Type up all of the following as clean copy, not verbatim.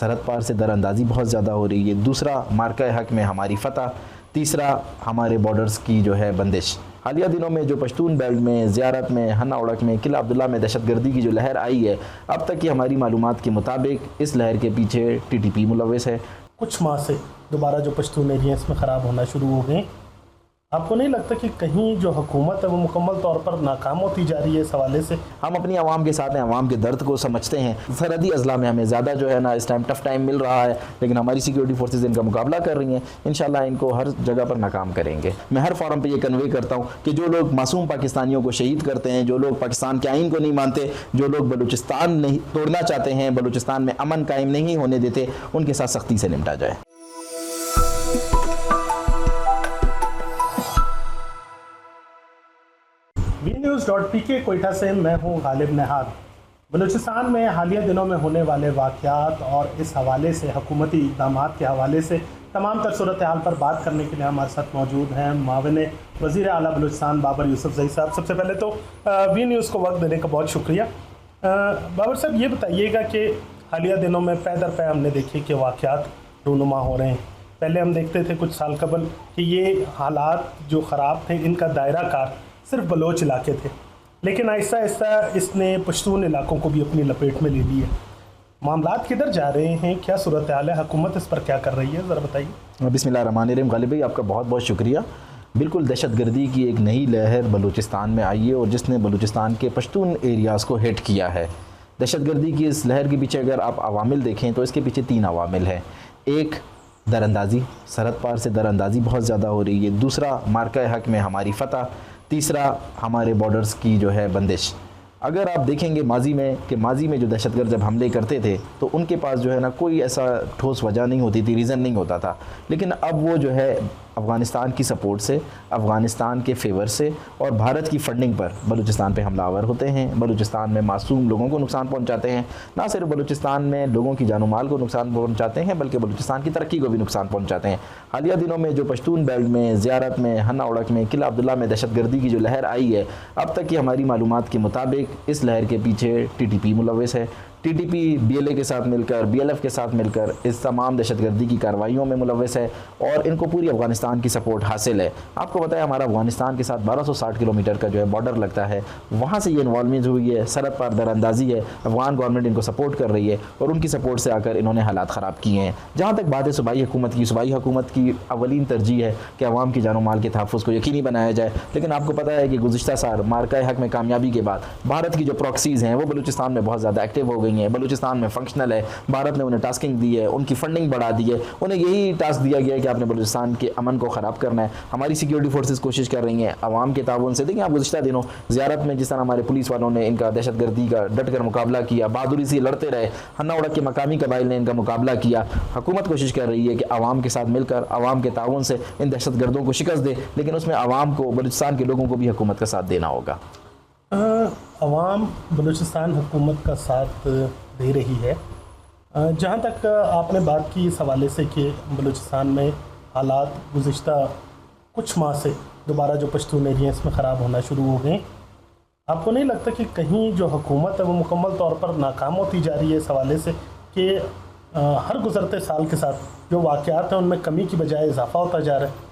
सरहद पार से दरअंदाजी बहुत ज़्यादा हो रही है। दूसरा, मार्का हक में हमारी फ़तह। तीसरा, हमारे बॉर्डर्स की जो है बंदिश। हालिया दिनों में जो पश्तून बेल्ट में, ज़ियारत में, हन्ना उड़क में, किला अब्दुल्ला में दहशतगर्दी की जो लहर आई है, अब तक की हमारी मालूमात के मुताबिक इस लहर के पीछे TTP मुलव्वस है। कुछ माह से दोबारा जो पश्तून एरिया इसमें ख़राब होना शुरू हो गए। आपको नहीं लगता कि कहीं जो हुकूमत है वो मुकम्मल तौर पर नाकाम होती जा रही है इस हवाले से? हम अपनी आवाम के साथ हैं, आवाम के दर्द को समझते हैं। सरहदी अजला में हमें ज़्यादा जो है ना इस टाइम टफ टाइम मिल रहा है, लेकिन हमारी सिक्योरिटी फोर्सेज इनका मुकाबला कर रही हैं। इंशाल्लाह इनको हर जगह पर नाकाम करेंगे। मैं हर फोरम पे ये कन्वे करता हूँ कि जो लोग मासूम पाकिस्तानियों को शहीद करते हैं, जो लोग पाकिस्तान के आइन को नहीं मानते, जो लोग बलूचिस्तान नहीं तोड़ना चाहते हैं, बलूचिस्तान में अमन कायम नहीं होने देते, उनके साथ सख्ती से निपटा जाए। VNews.pk कोयटा से मैं हूं गालिब नहाद। बलूचिस्तान में हालिया दिनों में होने वाले वाक़यात और इस हवाले से हुकूमती इक़दाम के हवाले से तमाम तर सूरत हाल पर बात करने के लिए हमारे साथ मौजूद हैं माविन वज़ीर आला बलूचिस्तान बाबर यूसुफ़ज़ई साहब। सबसे पहले तो VNews को वक्त देने का बहुत शुक्रिया। बाबर साहब, ये बताइएगा कि हालिया दिनों में पै दर पै हमने देखे कि वाक़यात रूनुमा हो रहे हैं। पहले हम देखते थे कुछ साल कबल कि ये हालात जो ख़राब थे इनका दायरा कार सिर्फ बलोच इलाके थे, लेकिन आहिस्ता आहिस्ता इसने पश्तून इलाकों को भी अपनी लपेट में ले ली है। मामलात किधर जा रहे हैं, क्या सूरत हाल है, हुकूमत इस पर क्या कर रही है, ज़रा बताइए। बिस्मिल्लाहिर्रहमानिर्रहीम। गालिब भाई, आपका बहुत बहुत शुक्रिया। बिल्कुल दहशतगर्दी की एक नई लहर बलूचिस्तान में आई है और जिसने बलूचिस्तान के पश्तून एरियाज़ को हिट किया है। दहशतगर्दी की इस लहर के पीछे अगर आप अवामिल देखें तो इसके पीछे 3 अवामिल हैं। एक, दरअंदाजी, सरहद पार से दरअंदाजी बहुत ज़्यादा हो रही है। दूसरा, मार्का हक में हमारी फ़तह। तीसरा, हमारे बॉर्डर्स की जो है बंदिश। अगर आप देखेंगे माजी में जो दहशतगर्द जब हमले करते थे तो उनके पास जो है ना कोई ऐसा ठोस वजह नहीं होती थी, रीज़न नहीं होता था, लेकिन अब वो जो है अफ़गानिस्तान की सपोर्ट से, अफ़गानिस्तान के फेवर से और भारत की फंडिंग पर बलूचिस्तान पे हमलावर होते हैं। बलूचिस्तान में मासूम लोगों को नुकसान पहुंचाते हैं। ना सिर्फ बलूचिस्तान में लोगों की जानो माल को नुकसान पहुंचाते हैं बल्कि बलूचिस्तान की तरक्की को भी नुकसान पहुंचाते हैं। हालिया दिनों में जो पश्तून बेल्ट में, ज़ियारत में, हन्ना उड़क में, किला अब्दुल्ला में दहशतगर्दी की जो लहर आई है, अब तक की हमारी मालूमात के मुताबिक इस लहर के पीछे TTP मुलव्वस है। TTP BLA के साथ मिलकर, BLF के साथ मिलकर इस तमाम दहशतगर्दी की कार्रवाइयों में मुलव्वस है और इनको पूरी अफ़गानिस्तान की सपोर्ट हासिल है। आपको बताया हमारा अफ़गानिस्तान के साथ 1260 किलोमीटर का जो है बॉर्डर लगता है, वहाँ से ये इन्वॉल्वमेंट हुई है। सरहद पर दरअंदाजी है, अफ़गान गवर्नमेंट इनको सपोर्ट कर रही है और उनकी सपोर्ट से आकर इन्होंने हालात ख़राब किए हैं। जहाँ तक बात है सूबाई हुकूमत की अवलीन तरजीह है कि अवाम की जानो माल के तहफ़्फ़ुज़ को यकीनी बनाया जाए, लेकिन आपको पता है कि गुज़िश्ता साल मार्का हक में कामयाबी के बाद भारत की जो प्रॉक्सीज़ हैं वो बलूचिस्तान में बहुत ज़्यादा एक्टिव हो गई हैं। बलूचिस्तान में फंक्शनल है, भारत ने उन्हें टास्किंग दी है, उनकी फंडिंग बढ़ा दी है, उन्हें यही टास्क दिया गया है कि आपने बलूचिस्तान के अमन को ख़राब करना है। हमारी सिक्योरिटी फोर्सेस कोशिश कर रही हैं अवाम के ताउन से। देखिए आप गुज़िश्ता दिनों ज़ियारत में जिस तरह हमारे पुलिस वालों ने इनका दहशतगर्दी का डट कर मुकाबला किया, बहादुरी से लड़ते रहे, हन्ना उड़क के मकामी कबाइल ने इनका मुकाबला किया। हुकूमत कोशिश कर रही है कि अवाम के साथ मिलकर, अवाम के ताउन से इन दहशतगर्दों को शिकस्त दे, लेकिन उसमें अवाम को, बलूचिस्तान के लोगों को भी हुकूमत का साथ देना होगा। अवाम बलूचिस्तान हुकूमत का साथ दे रही है। जहाँ तक आपने बात की इस हवाले से कि बलूचिस्तान में हालात गुज़िश्ता कुछ माह से दोबारा जो पश्तून एरिया इसमें ख़राब होना शुरू हो गए, आपको नहीं लगता कि कहीं जो हुकूमत है वो मुकम्मल तौर पर नाकाम होती जा रही है इस हवाले से कि हर गुज़रते साल के साथ जो वाक़यात हैं उनमें कमी की बजाय इजाफा होता जा रहा है?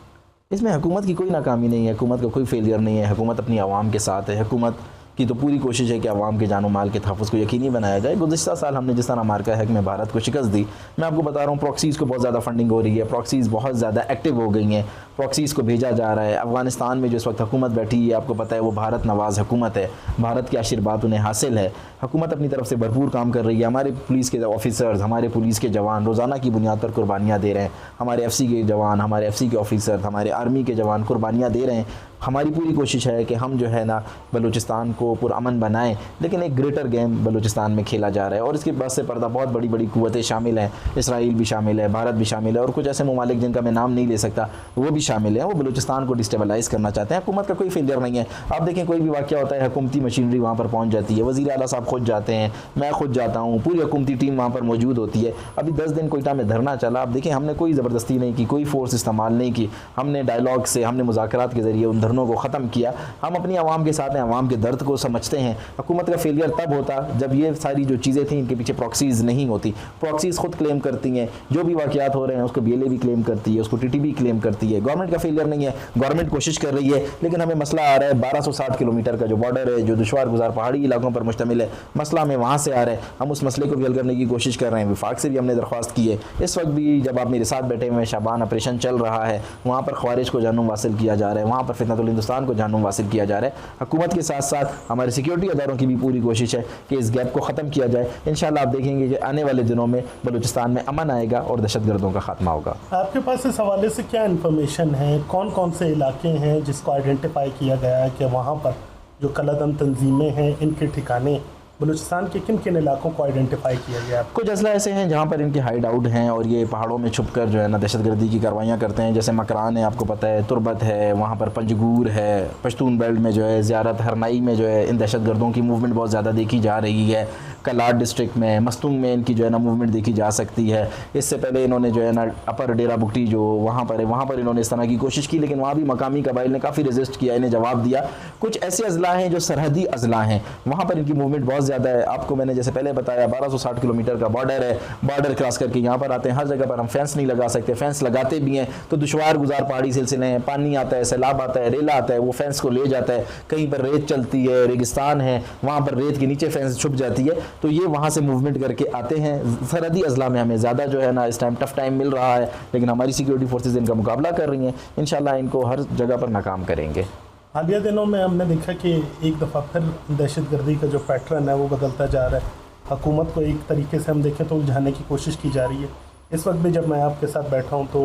इसमें हुकूमत की कोई नाकामी नहीं है, हुकूमत का कोई फेलियर नहीं है। हुकूमत अपनी आवाम के साथ है। हुकूमत की तो पूरी कोशिश है कि अवाम के जानो माल के तहफ़्फ़ुज़ को यकीनी बनाया जाए। गुज़िश्ता साल हमने जिस तरह मार्का हक में भारत को शिकस्त दी, मैं आपको बता रहा हूँ प्रॉक्सीज़ को बहुत ज़्यादा फंडिंग हो रही है, प्रॉक्सीज़ बहुत ज़्यादा एक्टिव हो गई हैं, प्रॉक्सीज़ को भेजा जा रहा है। अफ़गानिस्तान में जो इस वक्त हुकूमत बैठी है आपको पता है वो भारत नवाज़ हुकूमत है, भारत के आशीर्वाद उन्हें हासिल है। हुकूमत अपनी तरफ से भरपूर काम कर रही है। हमारे पुलिस के ऑफिसर्स, हमारे पुलिस के जवान रोज़ाना की बुनियाद पर कुर्बानियाँ दे रहे हैं। हमारे FC के जवान, हमारे FC के ऑफिसर, हमारे आर्मी के जवान कुर्बानियाँ दे रहे हैं। हमारी पूरी कोशिश है कि हम जो है ना बलूचिस्तान को पुरअमन बनाएं, लेकिन एक ग्रेटर गेम बलूचिस्तान में खेला जा रहा है और इसके बस से पर्दा बहुत बड़ी बड़ी कुव्वतें शामिल हैं। इसराइल भी शामिल है, भारत भी शामिल है और कुछ ऐसे ममालिक जिनका मैं नाम नहीं ले सकता वो भी शामिल हैं। वो बलूचिस्तान को डिस्टेबलाइज़ करना चाहते हैं। हुकूमत का कोई फेलियर नहीं है। आप देखें कोई भी वाक़या होता है, हुकूमती मशीनरी वहाँ पर पहुँच जाती है, वज़ीर आला साहब खुद जाते हैं, मैं खुद जाता हूँ, पूरी हुकूमती टीम वहाँ पर मौजूद होती है। अभी 10 दिन कोयटा में धरना चला, आप देखें हमने कोई ज़बरदस्ती नहीं की, कोई फोर्स इस्तेमाल नहीं की। हमने डायलॉग से, हमने मुज़ाकरात के ज़रिए उन धरनों को ख़त्म किया। हम अपनी आवाम के साथ हैं, आवाम के दर्द को समझते हैं। हुकूमत का फेलियर तब होता जब ये सारी जो चीज़ें थी इनके पीछे प्रॉक्सीज़ नहीं होती। प्रॉक्सीज़ खुद क्लेम करती हैं, जो भी वाक़यात हो रहे हैं उसको BLA भी क्लेम करती है, उसको TTB क्लेम करती है। गवर्नमेंट का फेलियर नहीं है, गवर्नमेंट कोशिश कर रही है, लेकिन हमें मसला आ रहा है 1260 किलोमीटर का जो बॉर्डर है, जो दुश्वार गुजार पहाड़ी इलाकों पर मुश्तमिल है, मसला हमें वहाँ से आ रहा है। हम उस मसले को भी हल करने की कोशिश कर रहे हैं। विफाक से भी हमने दरख्वास्त की है। इस वक्त भी जब आप मेरे साथ बैठे हुए हैं, शाबान ऑपरेशन चल रहा है, वहाँ पर ख्वारिज को जानूम वासिल किया जा रहा है, वहाँ पर फितनतुल हिंदुस्तान को जानूम वासिल किया जा रहा है। हुकूमत के साथ साथ हमारे सिक्योरिटी अदारों की भी पूरी कोशिश है कि इस गैप को ख़त्म किया जाए। इंशाल्लाह आप देखेंगे कि आने वाले दिनों में बलूचिस्तान में अमन आएगा और दहशतगर्दों का खात्मा होगा। आपके पास इस हवाले से क्या इन्फॉर्मेशन है, कौन कौन से इलाके हैं जिसको आइडेंटिफाई किया गया है कि वहाँ पर जो कलादम तंजीमें हैं इनके ठिकाने, बलूचिस्तान के किन किन इलाकों को आइडेंटिफाई किया गया? कुछ अजला ऐसे हैं जहाँ पर इनके हाइड आउट हैं और ये पहाड़ों में छुप कर जो है ना दहशतगर्दी की कार्रवाइयाँ करते हैं। जैसे मकरान है, आपको पता है, तुरबत है, वहाँ पर पंजगूर है, पश्तून बेल्ट में जो है ज़ियारत हरनाई में जो है इन दहशतगर्दों की मूवमेंट बहुत ज़्यादा देखी जा रही है। कलाट डिस्ट्रिक्ट में, मस्तूंग में इनकी जो है ना मूवमेंट देखी जा सकती है। इससे पहले इन्होंने जो है ना अपर डेरा बुगटी जो वहाँ पर है, वहाँ पर इन्होंने इस तरह की कोशिश की, लेकिन वहाँ भी मकामी कबाइल ने काफ़ी रेजिस्ट किया, इन्हें जवाब दिया। कुछ ऐसे अजला हैं जो सरहदी अजला हैं, वहाँ पर इनकी मूवमेंट बहुत ज़्यादा है। आपको मैंने जैसे पहले बताया 1260 किलोमीटर का बॉर्डर है, बॉर्डर क्रॉस करके यहाँ पर आते हैं। हर जगह पर हम फेंस नहीं लगा सकते, फेंस लगाते भी हैं तो दुश्वार गुजार पहाड़ी सिलसिले हैं, पानी आता है, सैलाब आता है, रेला आता है, वो फेंस को ले जाता है। कहीं पर रेत चलती है, रेगिस्तान है, वहाँ पर रेत के नीचे फेंस छुप जाती है, तो ये वहाँ से मूवमेंट करके आते हैं। सरहदी अजला में हमें ज़्यादा जो है ना इस टाइम टफ टाइम मिल रहा है, लेकिन हमारी सिक्योरिटी फोर्सेज इनका मुकाबला कर रही हैं। इंशाल्लाह इनको हर जगह पर नाकाम करेंगे। हालिया दिनों में हमने देखा कि एक दफ़ा फिर दहशतगर्दी का जो पैटर्न है वो बदलता जा रहा है। हुकूमत को एक तरीके से हम देखें तो उलझाने की कोशिश की जा रही है। इस वक्त भी जब मैं आपके साथ बैठा हूँ तो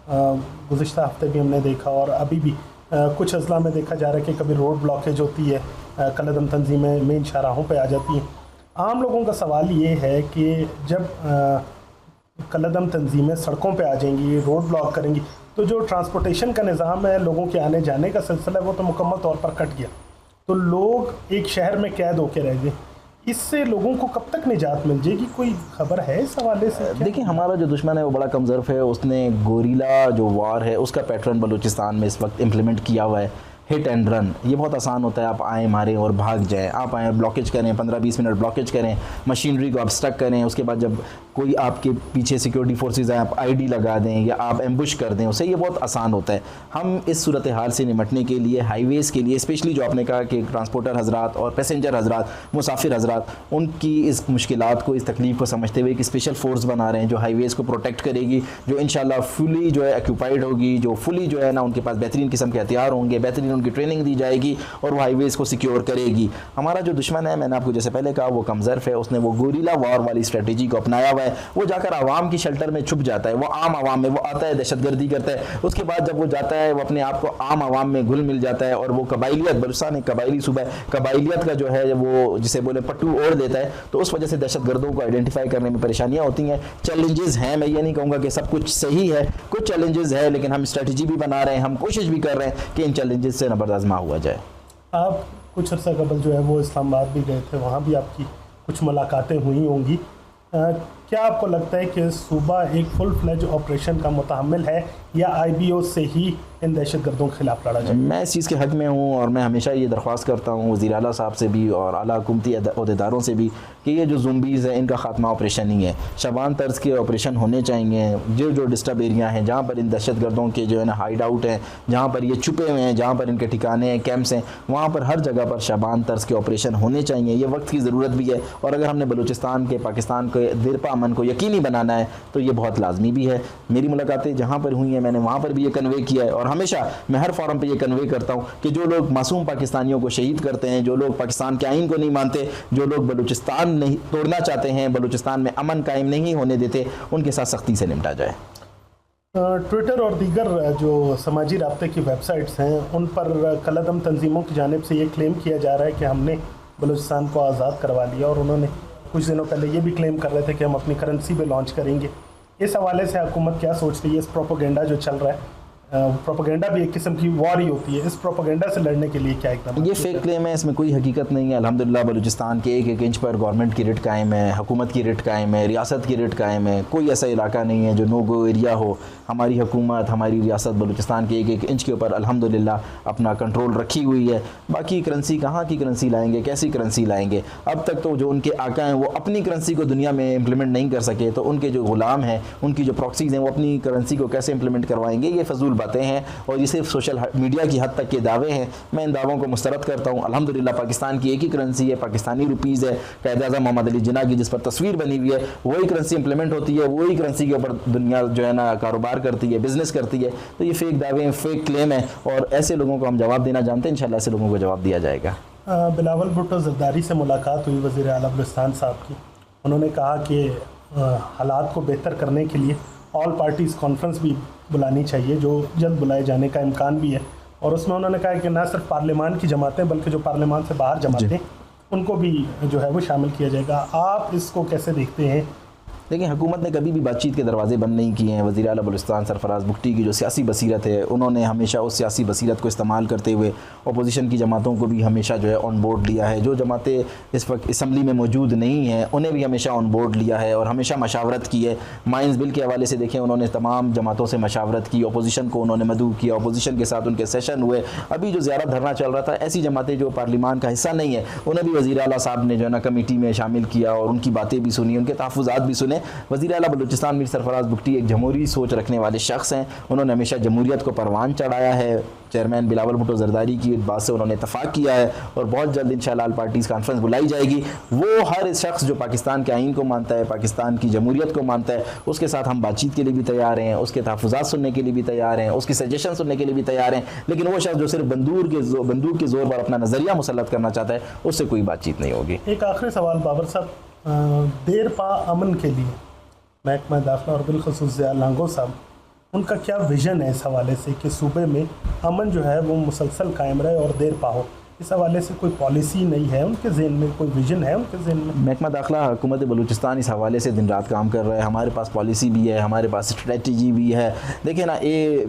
गुज़िश्ता हफ्ते भी हमने देखा और अभी भी कुछ अजला में देखा जा रहा है कि कभी रोड ब्लॉकेज होती है, कलदम तंजीमें मेन शाहराहों पे आ जाती हैं। आम लोगों का सवाल ये है कि जब कलदम तंजीमें सड़कों पे आ जाएंगी, रोड ब्लॉक करेंगी, तो जो ट्रांसपोर्टेशन का निज़ाम है, लोगों के आने जाने का सिलसिला है, वो तो मुकम्मल तौर पर कट गया। तो लोग एक शहर में कैद होकर रह गए। इससे लोगों को कब तक निजात मिल जाएगी? कोई खबर है इस हवाले से? देखिए, हमारा जो दुश्मन है वो बड़ा कमज़र्फ है। उसने गोरीला जो वार है उसका पैटर्न बलूचिस्तान में इस वक्त इम्प्लीमेंट किया हुआ है। हिट एंड रन, ये बहुत आसान होता है। आप आएँ, मारें और भाग जाएं। आप आएँ, ब्लॉकेज करें, 15-20 मिनट ब्लॉकेज करें, मशीनरी को आप स्टक करें। उसके बाद जब कोई आपके पीछे सिक्योरिटी फोर्सेज आए, आप ID लगा दें या आप एम्बुश कर दें, उससे ये बहुत आसान होता है। हम इस सूरत हाल से निपटने के लिए हाईवेज़ के लिए, स्पेशली जो आपने कहा कि ट्रांसपोर्टर हजरात और पैसेंजर हजरात, मुसाफिर हजरात, उनकी इस मुश्किलात को, इस तकलीफ़ को समझते हुए एक स्पेशल फोर्स बना रहे हैं जो हाईवेज़ को प्रोटेक्ट करेगी, जो इंशाल्लाह फुली जो है ऑक्यूपाइड होगी, जो फुली जो है ना उनके पास बेहतरीन किस्म के हथियार होंगे, बेहतरीन उनकी ट्रेनिंग दी जाएगी और वो हाईवेज़ को सिक्योर करेगी। हमारा जो दुश्मन है, मैंने आपको जैसे पहले कहा, वो कमज़र्फ है। उसने वो गोरिल्ला वॉर वाली स्ट्रेटेजी को अपनाया हुआ है। वो जाकर आवाम की शेल्टर में छुप जाता है, वो आम आवाम में वो आता है, दहशतगर्दी करता है। उसके बाद जब वो जाता है, वो अपने आप को आम आवाम में घुल मिल जाता है और वो कबाइलियत, बलूचिस्तान एक कबाइली सूबा है, कबाइलियत का जो है वो जिसे बोले पट्टू ओढ़ देता है। तो उस वजह से दहशतगर्दों को आइडेंटिफाई करने में परेशानियाँ होती हैं। चैलेंजेस हैं, मैं ये नहीं कहूँगा कि सब कुछ सही है, कुछ चैलेंजेस है, लेकिन हम स्ट्रेटजी भी बना रहे हैं, हम कोशिश भी कर रहे हैं कि इन चैलेंजेस से नबरदाज़मा हुआ जाए। आप कुछ अर्सा कबल जो है वो इस्लामाबाद भी गए थे, वहाँ भी आपकी कुछ मुलाकातें हुई होंगी। क्या आपको लगता है कि सूबा एक फुल फ्लेज ऑपरेशन का मुतहम्मिल है या IBO से ही इन दहशतगर्दों के खिलाफ लड़ा जाए? मैं इस चीज़ के हक़ में हूँ और मैं हमेशा ये दरख्वास्त करता हूँ वज़ीर आला साहब से भी और आला हुकूमती अहदेदारों से भी कि ये जो ज़ुम्बीज़ हैं इनका ख़ात्मा ऑपरेशन ही है। शबान तर्ज के ऑपरेशन होने चाहिए। जो डिस्टर्ब एरिया हैं, जहाँ पर इन दहशतगर्दों के जो है ना हाइड आउट हैं, जहाँ पर ये छुपे हुए हैं, जहाँ पर इनके ठिकाने हैं, कैंप्स हैं, वहाँ पर हर जगह पर शबान तर्ज के ऑपरेशन होने चाहिए। ये वक्त की ज़रूरत भी है और अगर हमने बलूचिस्तान के, पाकिस्तान के दिरपा अमन को यकीनी बनाना है तो ये बहुत लाजमी भी है। मेरी मुलाकातें जहाँ पर हुई हैं, मैंने वहाँ पर भी ये कन्वे किया है और हमेशा मैं हर फोरम पे ये कन्वे करता हूँ कि जो लोग मासूम पाकिस्तानियों को शहीद करते हैं, जो लोग पाकिस्तान के आइन को नहीं मानते, जो लोग बलूचिस्तान नहीं तोड़ना चाहते हैं, बलूचिस्तान में अमन कायम नहीं होने देते, उनके साथ सख्ती से निपटा जाए। ट्विटर और दीगर जो समाजी राब्ते की वेबसाइट्स हैं उन पर कलदम तंजीमों की जानिब से ये क्लेम किया जा रहा है कि हमने बलूचिस्तान को आज़ाद करवा लिया और उन्होंने कुछ दिनों पहले ये भी क्लेम कर रहे थे कि हम अपनी करेंसी भी लॉन्च करेंगे। इस हवाले से हुकूमत क्या सोच रही है? इस प्रोपोगेंडा जो चल रहा है प्रोपेगेंडा भी एक किस्म की वॉर ही होती है, इस प्रोपेगेंडा से लड़ने के लिए क्या इकदाम? ये फेक क्लेम है, इसमें कोई हकीकत नहीं है। अल्हम्दुलिल्लाह बलूचिस्तान के एक एक इंच पर गवर्नमेंट की रिट कायम है, हुकूमत की रिट कायम है, रियासत की रिट कायम है। कोई ऐसा इलाका नहीं है जो नो गो एरिया हो। हमारी हुकूमत, हमारी रियासत बलूचिस्तान के एक एक इंच के ऊपर अल्हम्दुलिल्लाह अपना कंट्रोल रखी हुई है। बाकी करेंसी कहाँ की करेंसी लाएंगे, कैसी करेंसी लाएंगे? अब तक तो जो उनके आका हैं वो अपनी करेंसी को दुनिया में इम्प्लीमेंट नहीं कर सके, तो उनके जो गुलाम हैं, उनकी जो प्रॉक्सीज़ हैं, वो अपनी करेंसी को कैसे इम्प्लीमेंट करवाएंगे? ये फजूल बातें हैं और ये सिर्फ सोशल मीडिया की हद तक के दावे हैं। मैं इन दावों को मुस्तरद करता हूँ। अल्हम्दुलिल्लाह पाकिस्तान की एक ही करेंसी है, पाकिस्तानी रुपीज़ है, कायद-ए-आज़म मोहम्मद अली जिन्ना की जिस पर तस्वीर बनी हुई है, वही करेंसी इंप्लीमेंट होती है, वही करेंसी के ऊपर दुनिया जो है ना कारोबार करती है, बिजनेस करती है। तो ये फेक दावे हैं, फेक क्लेम है और ऐसे लोगों को हम जवाब देना जानते हैं। इंशाल्लाह ऐसे लोगों को जवाब दिया जाएगा। बिलावल भुट्टो ज़रदारी से मुलाकात हुई वज़ीर आला बलूचिस्तान साहब की। उन्होंने कहा कि हालात को बेहतर करने के लिए ऑल पार्टीज़ कॉन्फ्रेंस भी बुलानी चाहिए, जो जल्द बुलाए जाने का इम्कान भी है। और उसमें उन्होंने कहा कि न सिर्फ पार्लियामान की जमातें बल्कि जो पार्लियामान से बाहर जमातें उनको भी जो है वो शामिल किया जाएगा। आप इसको कैसे देखते हैं? लेकिन हुकूमत ने कभी भी बातचीत के दरवाजे बंद नहीं किए हैं। वज़ीर आला बलूचिस्तान सरफराज बुगटी की जो सियासी बसीरत है, उन्होंने हमेशा उस सियासी बसीरत को इस्तेमाल करते हुए अपोजिशन की जमातों को भी हमेशा जो है ऑन बोर्ड लिया है। जो जमातें इस वक्त असम्बली में मौजूद नहीं हैं उन्हें भी हमेशा ऑन बोर्ड लिया है और हमेशा मशावरत की है। माइंस बिल के हवाले से देखें, उन्होंने तमाम जमातों से मशावरत की, अपोजिशन को उन्होंने मदऊ किया, अपोजिशन के साथ उनके सेशन हुए। अभी जो ज़्यादा धरना चल रहा था, ऐसी जमातें जो पार्लियामान का हिस्सा नहीं है उन्हें भी वज़ीर आला साहब ने जो है ना कमेटी में शामिल किया और उनकी बातें भी सुनी, उनके तहफ़्फ़ुज़ात भी सुने। वज़ीर आला बलूचिस्तान मीर सरफराज बुगटी एक जमहूरी सोच रखने वाले शख्स हैं। उन्होंने हमेशा जमहूरियत को परवान चढ़ाया है। चेयरमैन बिलावल भुट्टो ज़रदारी की बात से उन्होंने इत्तफाक किया है और बहुत जल्द इंशाअल्लाह ऑल पार्टीज़ कॉन्फ्रेंस बुलाई जाएगी। वो हर शख्स जो पाकिस्तान के आइन को मानता है, पाकिस्तान की जमहूरियत को मानता है, उसके साथ हम बातचीत के लिए भी तैयार हैं, उसके तहफ़्फ़ुज़ात सुनने के लिए भी तैयार हैं, उसकी सजेशन सुनने के लिए भी तैयार हैं। लेकिन वो शख्स जो सिर्फ बंदूक के ज़ोर पर अपना नज़रिया मुसल्लत करना चाहता है, उससे कोई बातचीत नहीं होगी। एक आखिरी सवाल बाबर साहब, देर पा अमन के लिए महकमा दाखिला और बिलखुसूस ज़िया लांगो साहब, उनका क्या विज़न है इस हवाले से कि सूबे में अमन जो है वो मुसलसल कायम रहे और देर पा हो? इस हवाले से कोई पॉलिसी नहीं है उनके ज़हन में, कोई विजन है उनके ज़हन में? महकमा दाखिला हुकूमत बलूचिस्तान इस हवाले से दिन रात काम कर रहा है। हमारे पास पॉलिसी भी है, हमारे पास स्ट्रेटजी भी है। देखिए ना,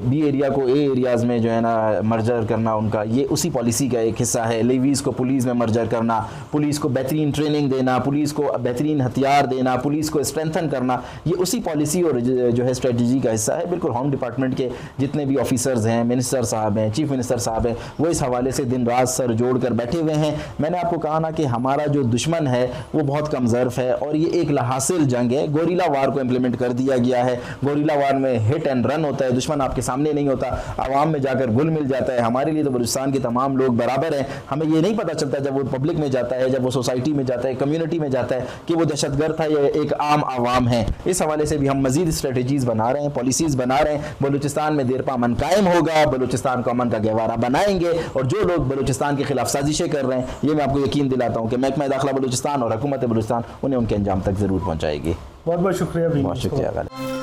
बी एरिया को ए एरियाज़ में जो है ना मर्जर करना, उनका ये उसी पॉलिसी का एक हिस्सा है। लेवीज़ को पुलिस में मर्जर करना, पुलिस को बेहतरीन ट्रेनिंग देना, पुलिस को बेहतरीन हथियार देना, पुलिस को स्ट्रेंथन करना, ये उसी पॉलिसी और जो है स्ट्रेटजी का हिस्सा है। बिल्कुल होम डिपार्टमेंट के जितने भी ऑफिसर्स हैं, मिनिस्टर साहब हैं, चीफ मिनिस्टर साहब हैं, वो इस हवाले से दिन रात सर जोड़ कर बैठे हुए हैं। मैंने आपको कहा ना कि हमारा जो दुश्मन है वो बहुत कम ज़र्फ़ है और ये एक हासिल जंग है। गोरिल्ला वार को इम्प्लीमेंट कर दिया गया है। गोरिल्ला वार में हिट एंड रन होता है, दुश्मन आपके सामने नहीं होता, आवाम में जाकर घुल मिल जाता है। हमारे लिए तो बलूचिस्तान के तमाम लोग बराबर हैं। हमें ये नहीं पता चलता जब वो पब्लिक में जाता है, जब वो सोसाइटी में जाता है, कम्युनिटी में जाता है, कि वो दहशतगर्द था या एक आम आवाम है। इस हवाले से भी हम मजीद स्ट्रेटजीज़ बना रहे हैं, पॉलिसीज़ बना रहे हैं। बलूचिस्तान में देर पा अमन कायम होगा, बलूचिस्तान को अमन का गहवारा बनाएंगे और जो लोग बलूचिस्तान के खिलाफ साजिशें कर रहे हैं, ये मैं आपको यकीन दिलाता हूँ कि महकमा दाखिला बलूचिस्तान और हुकूमत बलूचिस्तान उन्हें उनके अंजाम तक ज़रूर पहुँचाएगी। बहुत बहुत शुक्रिया। बहुत शुक्रिया।